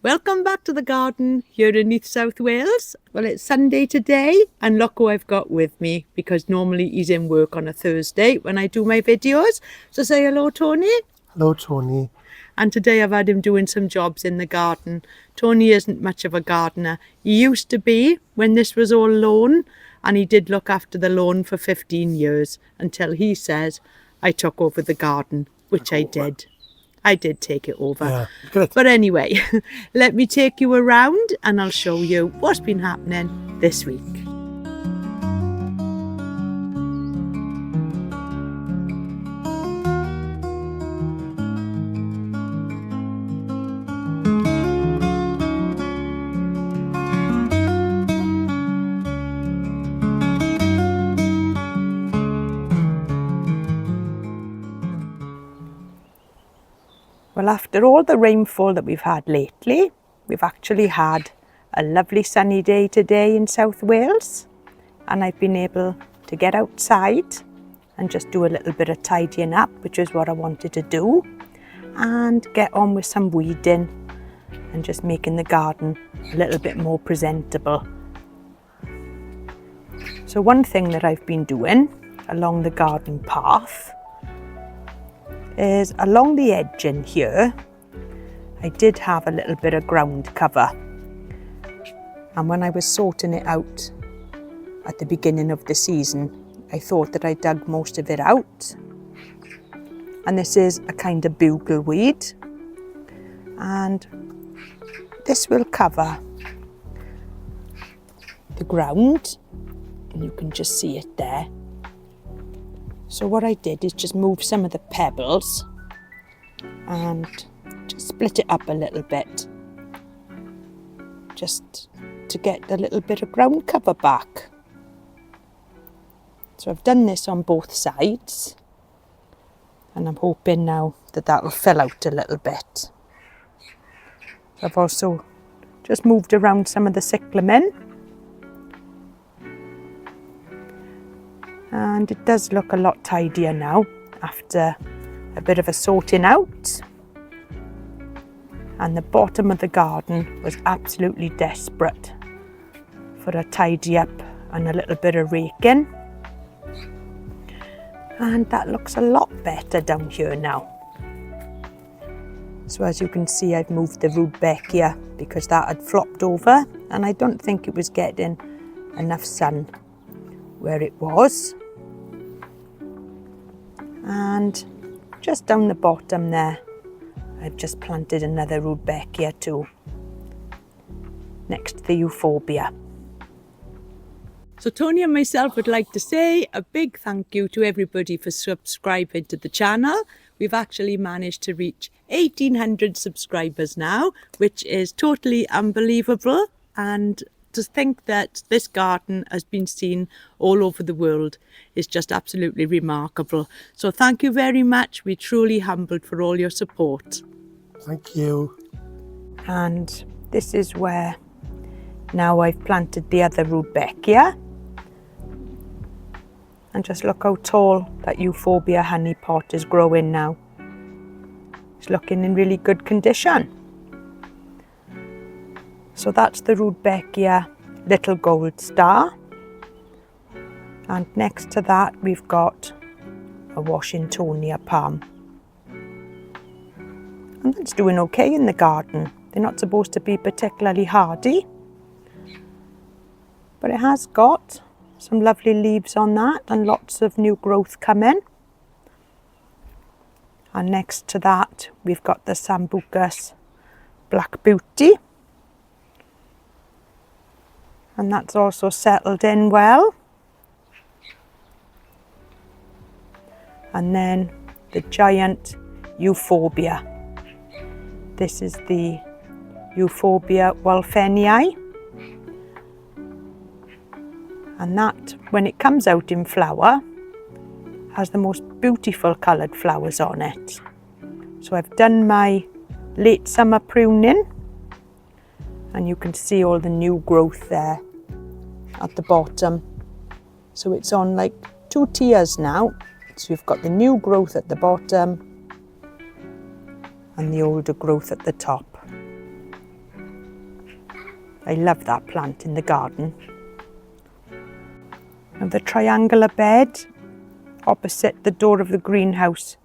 Welcome back to the garden here in Neath, South Wales. Well, it's Sunday today and look who I've got with me, because normally he's in work on a Thursday when I do my videos. So say hello, Tony. Hello, Tony. And today I've had him doing some jobs in the garden. Tony isn't much of a gardener. He used to be when this was all lawn, and he did look after the lawn for 15 years until he says, I took over the garden, which I did. I did take it over. Yeah, good. But anyway, let me take you around and I'll show you what's been happening this week. Well, after all the rainfall that we've had lately, we've actually had a lovely sunny day today in South Wales, and I've been able to get outside and just do a little bit of tidying up, which is what I wanted to do, and get on with some weeding and just making the garden a little bit more presentable. So one thing that I've been doing along the garden path is along the edge in here, I did have a little bit of ground cover. And when I was sorting it out at the beginning of the season, I thought that I dug most of it out. And this is a kind of bugleweed. And this will cover the ground. And you can just see it there. So what I did is just move some of the pebbles and just split it up a little bit, just to get a little bit of ground cover back. So I've done this on both sides, and I'm hoping now that that'll fill out a little bit. I've also just moved around some of the cyclamen. And it does look a lot tidier now after a bit of a sorting out. And the bottom of the garden was absolutely desperate for a tidy up and a little bit of raking. And that looks a lot better down here now. So as you can see, I've moved the rudbeckia because that had flopped over and I don't think it was getting enough sun where it was. And just down the bottom there, I've just planted another rudbeckia too, next to the euphorbia. So Tony and myself would like to say a big thank you to everybody for subscribing to the channel. We've actually managed to reach 1,800 subscribers now, which is totally unbelievable. And to think that this garden has been seen all over the world is just absolutely remarkable. So thank you very much. We're truly humbled for all your support. Thank you. And this is where now I've planted the other rudbeckia. And just look how tall that euphorbia honey pot is growing now. It's looking in really good condition. So that's the rudbeckia little gold star. And next to that we've got a Washingtonia palm. And that's doing okay in the garden. They're not supposed to be particularly hardy, but it has got some lovely leaves on that and lots of new growth coming. And next to that we've got the Sambucus Black Beauty. And that's also settled in well. And then the giant euphorbia. This is the Euphorbia wolfenii. And that, when it comes out in flower, has the most beautiful coloured flowers on it. So I've done my late summer pruning, and you can see all the new growth there at the bottom. So it's on like 2 tiers now. So you've got the new growth at the bottom and the older growth at the top. I love that plant in the garden. Now the triangular bed opposite the door of the greenhouse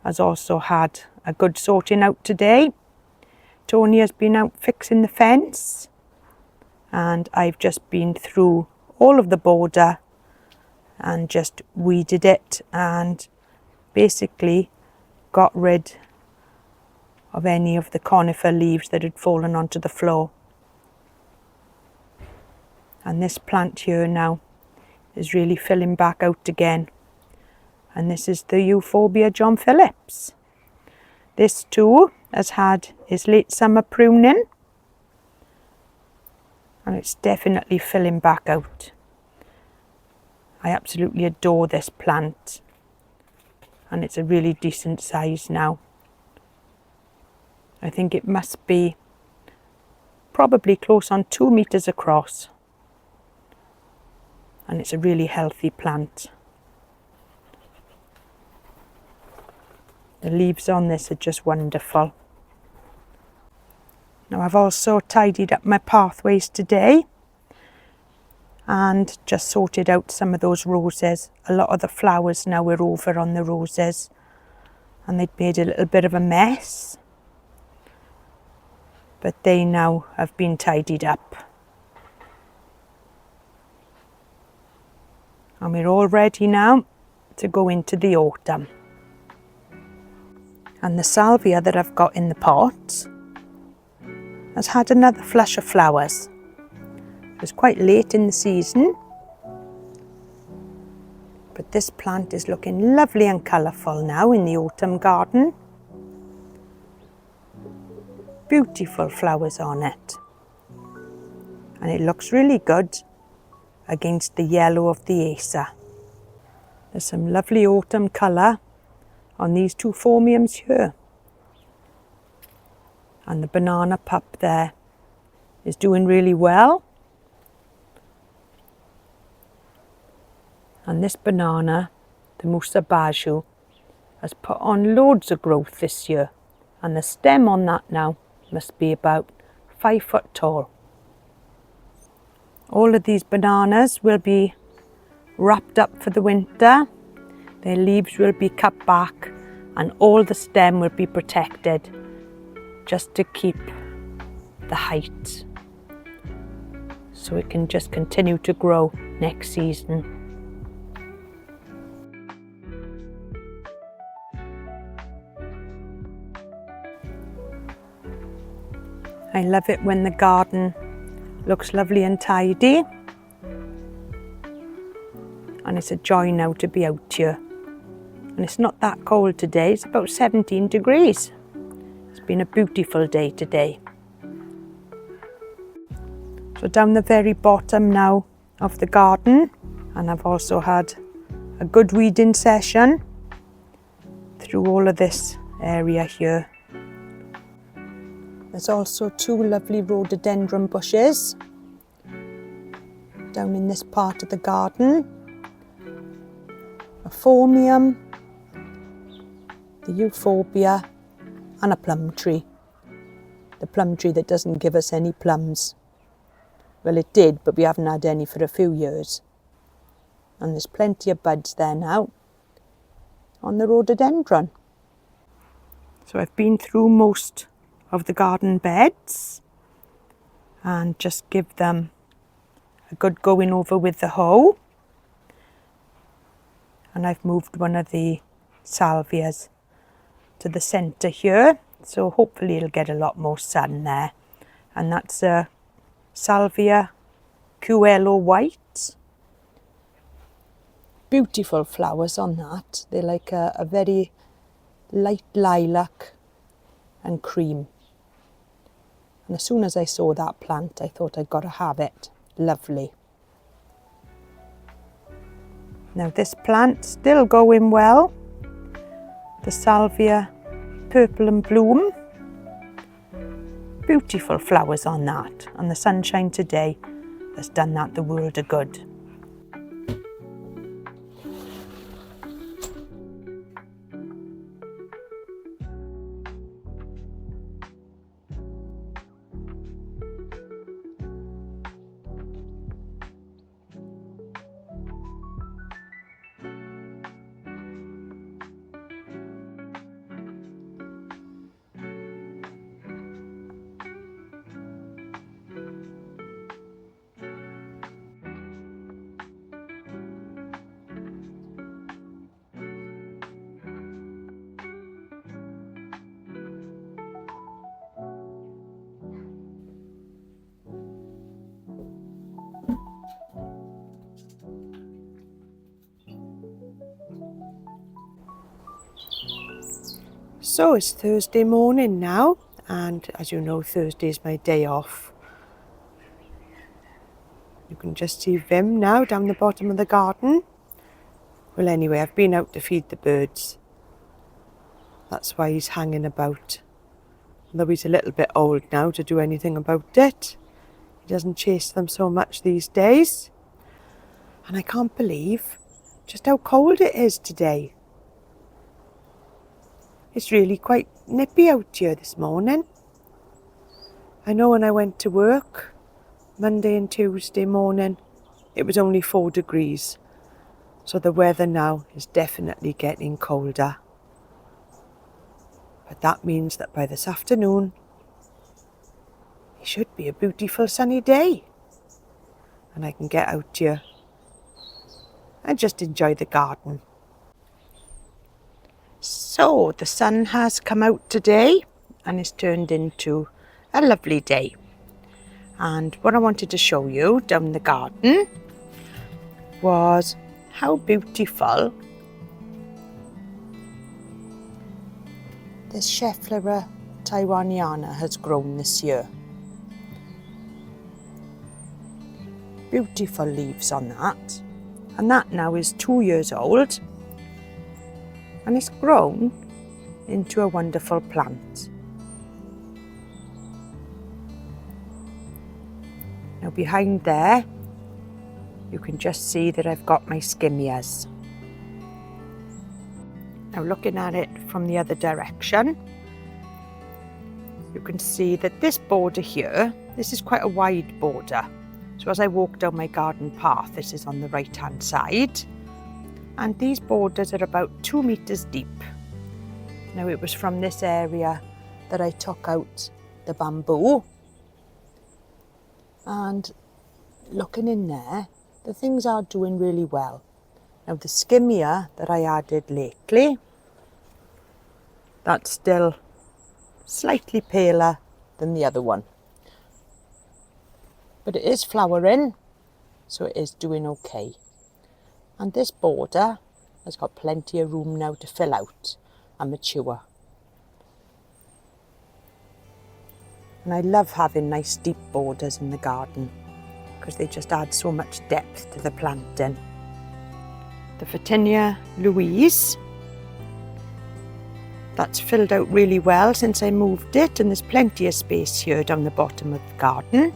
has also had a good sorting out today. Tony has been out fixing the fence, and I've just been through all of the border and just weeded it and basically got rid of any of the conifer leaves that had fallen onto the floor. And this plant here now is really filling back out again. And this is the Euphorbia John Phillips. This too has had his late summer pruning, and it's definitely filling back out. I absolutely adore this plant, and it's a really decent size now. I think it must be probably close on 2 meters across, and it's a really healthy plant. The leaves on this are just wonderful. Now I've also tidied up my pathways today and just sorted out some of those roses. A lot of the flowers now are over on the roses, and they'd made a little bit of a mess, but they now have been tidied up. And we're all ready now to go into the autumn. And the salvia that I've got in the pot has had another flush of flowers. It was quite late in the season, but this plant is looking lovely and colourful now in the autumn garden. Beautiful flowers on it, and it looks really good against the yellow of the acer. There's some lovely autumn colour on these two phormiums here, and the banana pup there is doing really well. And this banana, the Musa Baju, has put on loads of growth this year, and the stem on that now must be about 5 foot tall. All of these bananas will be wrapped up for the winter. Their leaves will be cut back, and all the stem will be protected just to keep the height, so it can just continue to grow next season. I love it when the garden looks lovely and tidy, and it's a joy now to be out here. And it's not that cold today, it's about 17 degrees. It's been a beautiful day today. So down the very bottom now of the garden, and I've also had a good weeding session through all of this area here. There's also 2 lovely rhododendron bushes down in this part of the garden. A phormium, the euphorbia, and a plum tree. The plum tree that doesn't give us any plums. Well, it did, but we haven't had any for a few years. And there's plenty of buds there now on the rhododendron. So I've been through most of the garden beds and just give them a good going over with the hoe. And I've moved one of the salvias to the centre here, so hopefully it'll get a lot more sun there. And that's a salvia Cuello white. Beautiful flowers on that. They're like a very light lilac and cream. And as soon as I saw that plant, I thought I'd got to have it. Lovely. Now this plant still going well. The salvia purple and bloom. Beautiful flowers on that, and the sunshine today has done that the world of good. So it's Thursday morning now, and as you know, Thursday is my day off. You can just see Vim now down the bottom of the garden. Well, anyway, I've been out to feed the birds. That's why he's hanging about. Although he's a little bit old now to do anything about it. He doesn't chase them so much these days. And I can't believe just how cold it is today. It's really quite nippy out here this morning. I know when I went to work Monday and Tuesday morning, it was only 4 degrees. So the weather now is definitely getting colder. But that means that by this afternoon, it should be a beautiful sunny day. And I can get out here and just enjoy the garden. So the sun has come out today and it's turned into a lovely day. And what I wanted to show you down the garden was how beautiful this Schefflera Taiwaniana has grown this year. Beautiful leaves on that. And that now is 2 years old. And it's grown into a wonderful plant. Now behind there, you can just see that I've got my skimmias. Now looking at it from the other direction, you can see that this border here, this is quite a wide border. So as I walk down my garden path, this is on the right hand side. And these borders are about 2 meters deep. Now it was from this area that I took out the bamboo. And looking in there, the things are doing really well. Now the skimmia that I added lately, that's still slightly paler than the other one. But it is flowering, so it is doing okay. And this border has got plenty of room now to fill out and mature. And I love having nice deep borders in the garden because they just add so much depth to the planting. The Photinia Louise, that's filled out really well since I moved it, and there's plenty of space here down the bottom of the garden.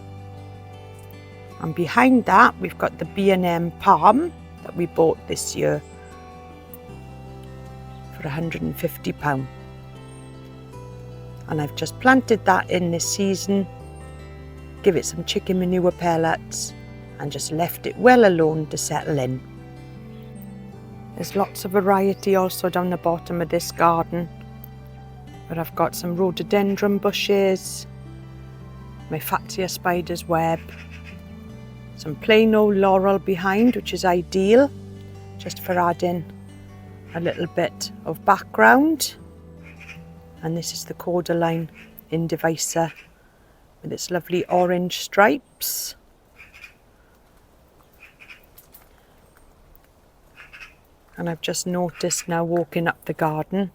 And behind that we've got the B&M palm that we bought this year for £150. And I've just planted that in this season, give it some chicken manure pellets and just left it well alone to settle in. There's lots of variety also down the bottom of this garden, where I've got some rhododendron bushes, my Fatsia spider's web, some plain old laurel behind, which is ideal just for adding a little bit of background. And this is the cordyline indivisa with its lovely orange stripes. And I've just noticed now walking up the garden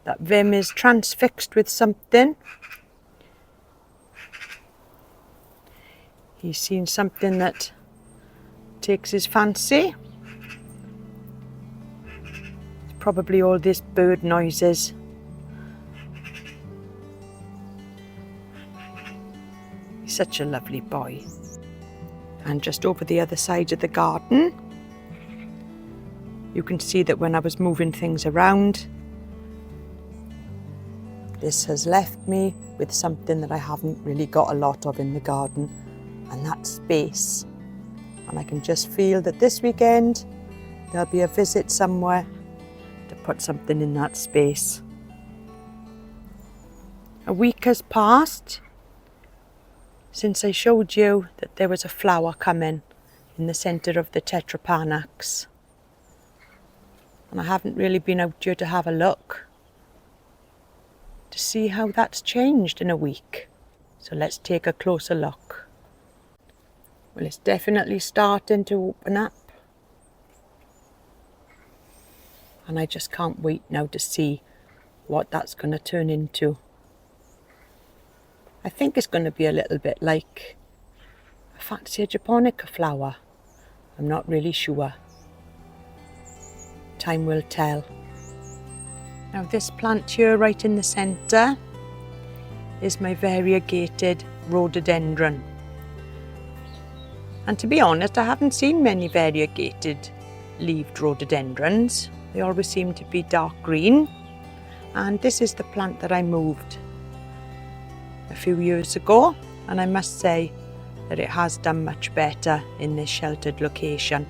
that Vim is transfixed with something. He's seen something that takes his fancy. It's probably all this bird noises. He's such a lovely boy. And just over the other side of the garden, you can see that when I was moving things around, this has left me with something that I haven't really got a lot of in the garden, and that's space. And I can just feel that this weekend there'll be a visit somewhere to put something in that space. A week has passed since I showed you that there was a flower coming in the centre of the Tetrapanax. And I haven't really been out here to have a look to see how that's changed in a week. So let's take a closer look. Well, it's definitely starting to open up. And I just can't wait now to see what that's going to turn into. I think it's going to be a little bit like a fancy japonica flower. I'm not really sure. Time will tell. Now this plant here right in the centre is my variegated rhododendron. And to be honest, I haven't seen many variegated leaved rhododendrons. They always seem to be dark green. And this is the plant that I moved a few years ago, and I must say that it has done much better in this sheltered location.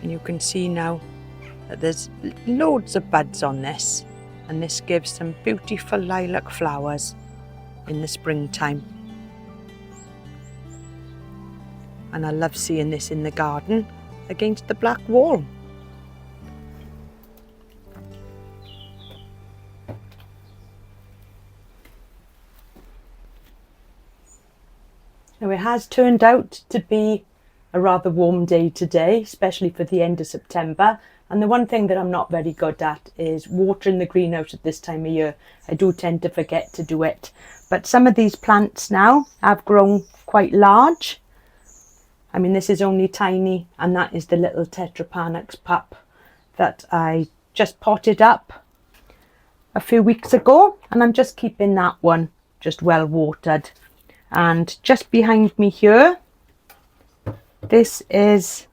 And you can see now that there's loads of buds on this, and this gives some beautiful lilac flowers in the springtime. And I love seeing this in the garden against the black wall. Now it has turned out to be a rather warm day today, especially for the end of September. And the one thing that I'm not very good at is watering the greenhouse at this time of year. I do tend to forget to do it. But some of these plants now have grown quite large. I mean, this is only tiny, and that is the little Tetrapanax pup that I just potted up a few weeks ago. And I'm just keeping that one just well watered. And just behind me here, this is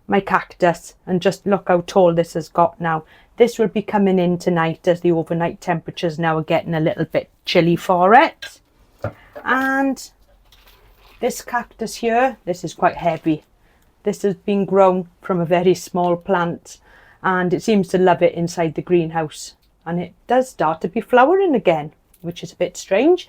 my cactus, and just look how tall this has got now. This will be coming in tonight as the overnight temperatures now are getting a little bit chilly for it. And this cactus here, this is quite heavy. This has been grown from a very small plant, and it seems to love it inside the greenhouse. And it does start to be flowering again, which is a bit strange.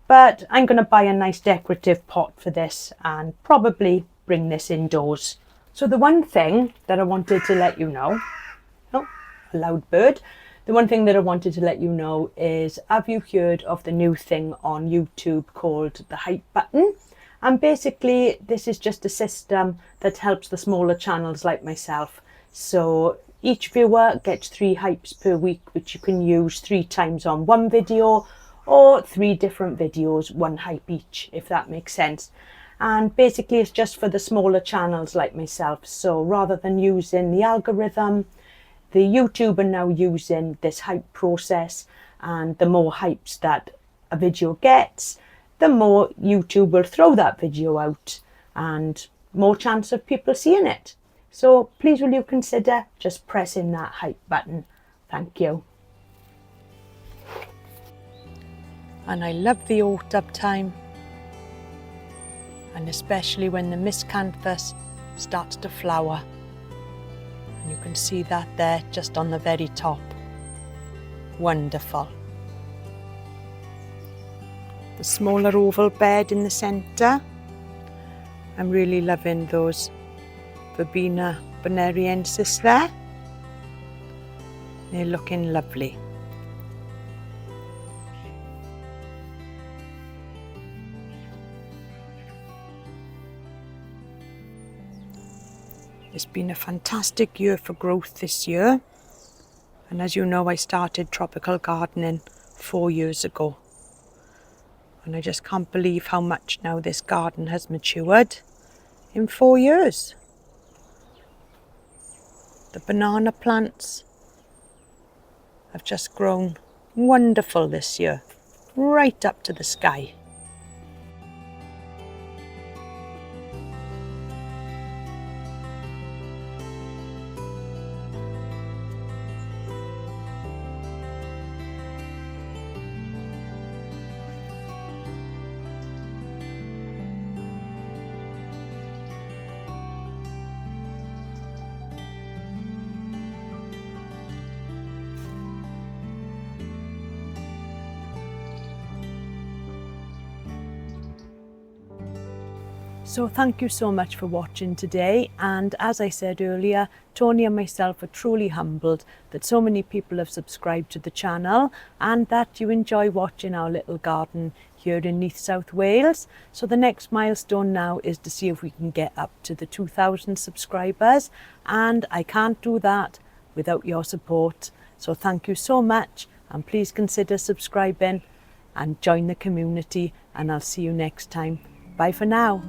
But I'm going to buy a nice decorative pot for this and probably bring this indoors. So the one thing that I wanted to let you know, oh, a loud bird. The one thing that I wanted to let you know is, have you heard of the new thing on YouTube called the hype button? And basically this is just a system that helps the smaller channels like myself. So each viewer gets 3 hypes per week, which you can use 3 times on one video, or 3 different videos, 1 hype each, if that makes sense. And basically it's just for the smaller channels like myself. So rather than using the algorithm, the YouTube are now using this hype process, and the more hypes that a video gets, the more YouTube will throw that video out and more chance of people seeing it. So please will you consider just pressing that hype button. Thank you. And I love the autumn time, and especially when the miscanthus starts to flower. And you can see that there just on the very top. Wonderful. The smaller oval bed in the centre. I'm really loving those Verbena bonariensis there. They're looking lovely. It's been a fantastic year for growth this year, and as you know, I started tropical gardening 4 years ago, and I just can't believe how much now this garden has matured in 4 years. The banana plants have just grown wonderful this year, right up to the sky. So thank you so much for watching today, and as I said earlier, Tony and myself are truly humbled that so many people have subscribed to the channel and that you enjoy watching our little garden here in Neath, South Wales. So the next milestone now is to see if we can get up to the 2,000 subscribers, and I can't do that without your support. So thank you so much, and please consider subscribing and join the community, and I'll see you next time. Bye for now.